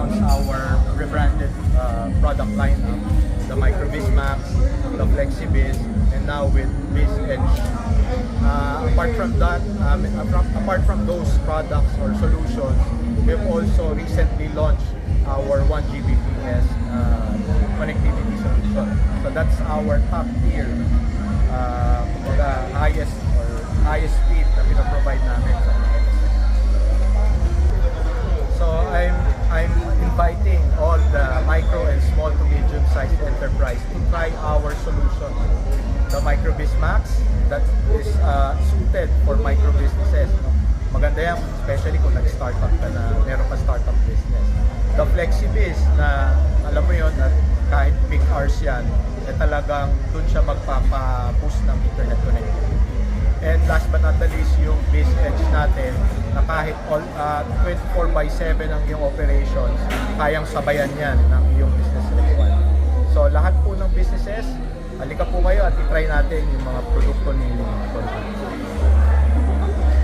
announced our rebranded product lineup, the MicroBiz Max, the FlexiBiz, and now with BizEdge. Apart from that, apart from those products or solutions, we've also recently launched our 1 Gbps connectivity solution. So that's our top tier, the highest speed na pinaprovide namin sa mga MSP. So I'm inviting all the micro and small to medium sized enterprise to try our solution, the MicroBiz Max, that is suited for micro businesses. No? Maganda yan, especially kung nag-startup ka na, meron ka startup business. The FlexiBiz na alam mo yon at kahit peak hours yan, talagang dun siya magpapa-boost ng internet connectivity. And last but not the least, yung BizEdge natin na kahit 24/7 ang iyong operations, kayang sabayan yan ng iyong business requirement. So lahat po ng businesses, halika po kayo at itry natin yung mga produkto ni Converge.